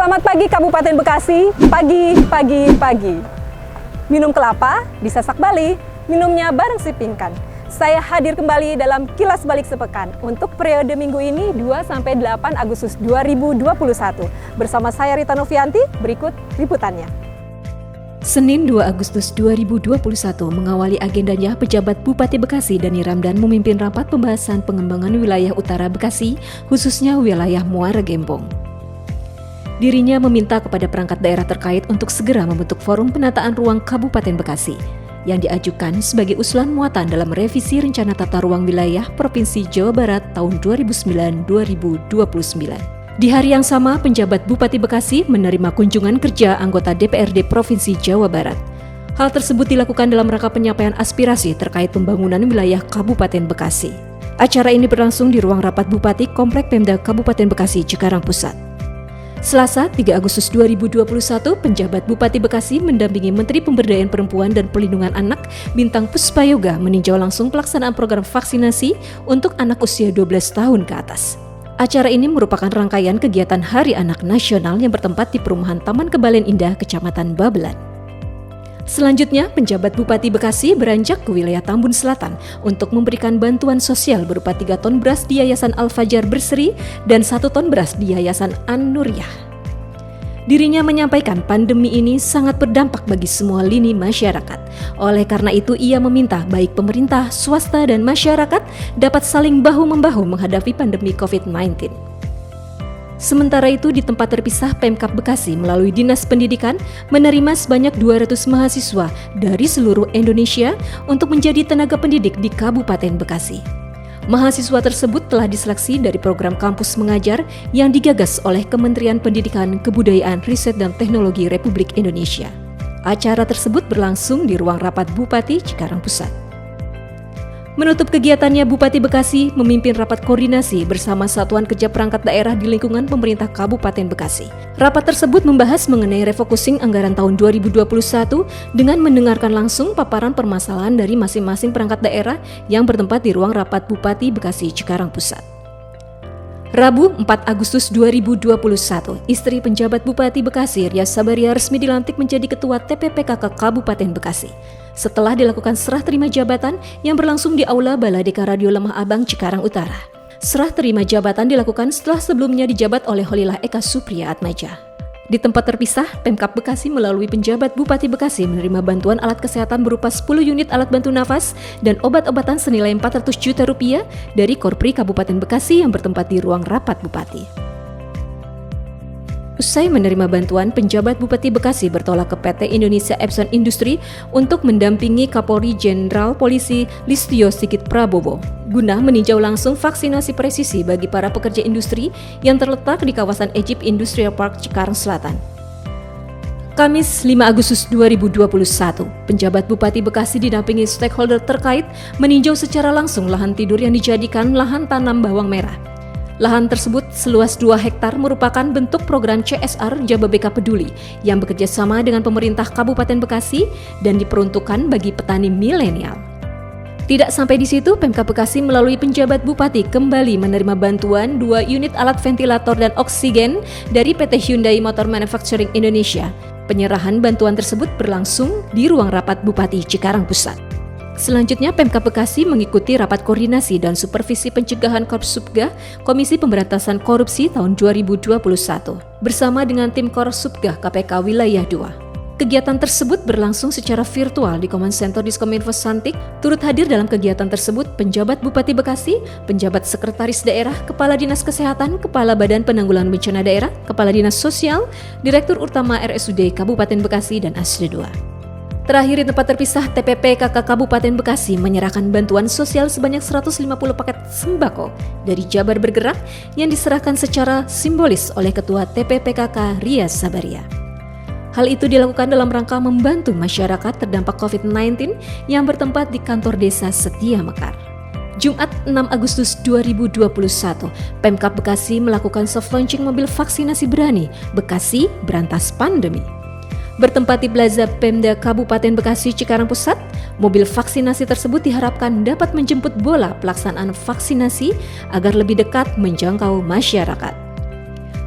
Selamat pagi Kabupaten Bekasi, pagi. Minum kelapa, disasak Bali, minumnya bareng si Pingkan. Saya hadir kembali dalam Kilas Balik Sepekan untuk periode minggu ini 2-8 Agustus 2021. Bersama saya Rita Novianti, berikut liputannya. Senin 2 Agustus 2021 mengawali agendanya pejabat Bupati Bekasi Dani Ramdan memimpin rapat pembahasan pengembangan wilayah utara Bekasi, khususnya wilayah Muara Gembong. Dirinya meminta kepada perangkat daerah terkait untuk segera membentuk forum penataan ruang Kabupaten Bekasi yang diajukan sebagai usulan muatan dalam revisi Rencana Tata Ruang Wilayah Provinsi Jawa Barat tahun 2009-2029. Di hari yang sama, penjabat Bupati Bekasi menerima kunjungan kerja anggota DPRD Provinsi Jawa Barat. Hal tersebut dilakukan dalam rangka penyampaian aspirasi terkait pembangunan wilayah Kabupaten Bekasi. Acara ini berlangsung di ruang rapat Bupati Komplek Pemda Kabupaten Bekasi, Cikarang Pusat. Selasa 3 Agustus 2021, penjabat Bupati Bekasi mendampingi Menteri Pemberdayaan Perempuan dan Perlindungan Anak Bintang Puspayoga meninjau langsung pelaksanaan program vaksinasi untuk anak usia 12 tahun ke atas. Acara ini merupakan rangkaian kegiatan Hari Anak Nasional yang bertempat di Perumahan Taman Kebalen Indah, Kecamatan Babelan. Selanjutnya, penjabat Bupati Bekasi beranjak ke wilayah Tambun Selatan untuk memberikan bantuan sosial berupa 3 ton beras di Yayasan Al-Fajar Berseri dan 1 ton beras di Yayasan An-Nuriyah. Dirinya menyampaikan pandemi ini sangat berdampak bagi semua lini masyarakat. Oleh karena itu, ia meminta baik pemerintah, swasta, dan masyarakat dapat saling bahu-membahu menghadapi pandemi COVID-19. Sementara itu, di tempat terpisah Pemkab Bekasi melalui Dinas Pendidikan menerima sebanyak 200 mahasiswa dari seluruh Indonesia untuk menjadi tenaga pendidik di Kabupaten Bekasi. Mahasiswa tersebut telah diseleksi dari program kampus mengajar yang digagas oleh Kementerian Pendidikan, Kebudayaan, Riset, dan Teknologi Republik Indonesia. Acara tersebut berlangsung di ruang rapat Bupati Cikarang Pusat. Menutup kegiatannya, Bupati Bekasi memimpin rapat koordinasi bersama Satuan Kerja Perangkat Daerah di lingkungan pemerintah Kabupaten Bekasi. Rapat tersebut membahas mengenai refocusing anggaran tahun 2021 dengan mendengarkan langsung paparan permasalahan dari masing-masing perangkat daerah yang bertempat di ruang rapat Bupati Bekasi Cikarang Pusat. Rabu 4 Agustus 2021, istri penjabat Bupati Bekasi Ria Sabaria resmi dilantik menjadi Ketua TPPKK Kabupaten Bekasi. Setelah dilakukan serah terima jabatan yang berlangsung di Aula Baladeka Radio Lemah Abang, Cikarang Utara. Serah terima jabatan dilakukan setelah sebelumnya dijabat oleh Holilah Eka Supriya Atmaja. Di tempat terpisah, Pemkab Bekasi melalui penjabat Bupati Bekasi menerima bantuan alat kesehatan berupa 10 unit alat bantu nafas dan obat-obatan senilai 400 juta rupiah dari Korpri Kabupaten Bekasi yang bertempat di ruang rapat Bupati. Usai menerima bantuan, penjabat Bupati Bekasi bertolak ke PT Indonesia Epson Industri untuk mendampingi Kapolri Jenderal Polisi Listio Sigit Prabowo guna meninjau langsung vaksinasi presisi bagi para pekerja industri yang terletak di kawasan Egypt Industrial Park Cikarang Selatan. Kamis 5 Agustus 2021, penjabat Bupati Bekasi didampingi stakeholder terkait meninjau secara langsung lahan tidur yang dijadikan lahan tanam bawang merah. Lahan tersebut seluas 2 hektar merupakan bentuk program CSR Jababeka Peduli yang bekerja sama dengan pemerintah Kabupaten Bekasi dan diperuntukkan bagi petani milenial. Tidak sampai di situ, Pemkab Bekasi melalui penjabat Bupati kembali menerima bantuan 2 unit alat ventilator dan oksigen dari PT Hyundai Motor Manufacturing Indonesia. Penyerahan bantuan tersebut berlangsung di ruang rapat Bupati Cikarang Pusat. Selanjutnya, Pemkab Bekasi mengikuti rapat koordinasi dan supervisi pencegahan Korsubga Komisi Pemberantasan Korupsi tahun 2021 bersama dengan tim Korsubga KPK Wilayah 2. Kegiatan tersebut berlangsung secara virtual di Command Center Diskominfo Santik. Turut hadir dalam kegiatan tersebut penjabat Bupati Bekasi, penjabat Sekretaris Daerah, Kepala Dinas Kesehatan, Kepala Badan Penanggulangan Bencana Daerah, Kepala Dinas Sosial, Direktur Utama RSUD Kabupaten Bekasi, dan ASD 2. Terakhir, di tempat terpisah, TPPKK Kabupaten Bekasi menyerahkan bantuan sosial sebanyak 150 paket sembako dari Jabar Bergerak yang diserahkan secara simbolis oleh Ketua TPPKK Ria Sabaria. Hal itu dilakukan dalam rangka membantu masyarakat terdampak COVID-19 yang bertempat di kantor desa Setia Mekar. Jumat 6 Agustus 2021, Pemkab Bekasi melakukan soft launching mobil vaksinasi berani Bekasi Berantas Pandemi. Bertempat di Plaza Pemda Kabupaten Bekasi Cikarang Pusat, mobil vaksinasi tersebut diharapkan dapat menjemput bola pelaksanaan vaksinasi agar lebih dekat menjangkau masyarakat.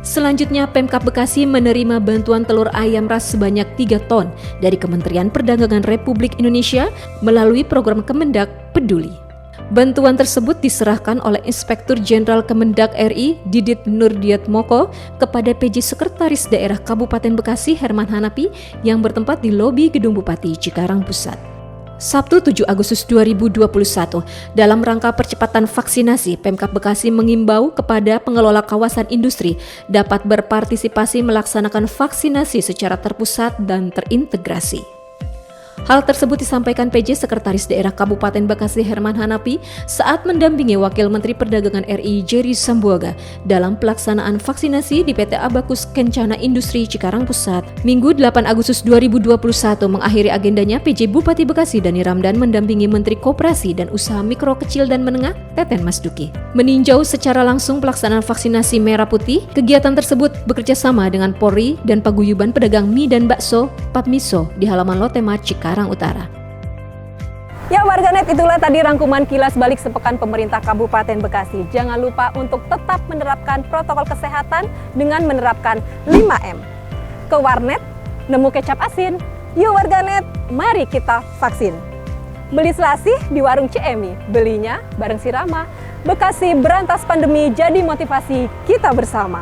Selanjutnya, Pemkab Bekasi menerima bantuan telur ayam ras sebanyak 3 ton dari Kementerian Perdagangan Republik Indonesia melalui program Kemendak Peduli. Bantuan tersebut diserahkan oleh Inspektur Jenderal Kemendak RI Didit Nurdiatmoko kepada PJ Sekretaris Daerah Kabupaten Bekasi Herman Hanapi yang bertempat di lobi Gedung Bupati Cikarang Pusat. Sabtu 7 Agustus 2021, dalam rangka percepatan vaksinasi, Pemkab Bekasi mengimbau kepada pengelola kawasan industri dapat berpartisipasi melaksanakan vaksinasi secara terpusat dan terintegrasi. Hal tersebut disampaikan PJ Sekretaris Daerah Kabupaten Bekasi Herman Hanapi saat mendampingi Wakil Menteri Perdagangan RI Jerry Sambuaga dalam pelaksanaan vaksinasi di PT Abakus Kencana Industri Cikarang Pusat. Minggu 8 Agustus 2021 mengakhiri agendanya, PJ Bupati Bekasi Dani Ramdan mendampingi Menteri Koperasi dan Usaha Mikro Kecil dan Menengah Teten Masduki meninjau secara langsung pelaksanaan vaksinasi merah putih. Kegiatan tersebut bekerja sama dengan Polri dan Paguyuban Pedagang Mie dan Bakso Papmiso di halaman Lotema Cikarang Utara. Ya warganet, itulah tadi rangkuman kilas balik sepekan pemerintah Kabupaten Bekasi. Jangan lupa untuk tetap menerapkan protokol kesehatan dengan menerapkan 5M. Ke warnet, nemu kecap asin. Yuk warganet, mari kita vaksin. Beli selasih di warung CMI, belinya bareng si Rama. Bekasi berantas pandemi jadi motivasi kita bersama.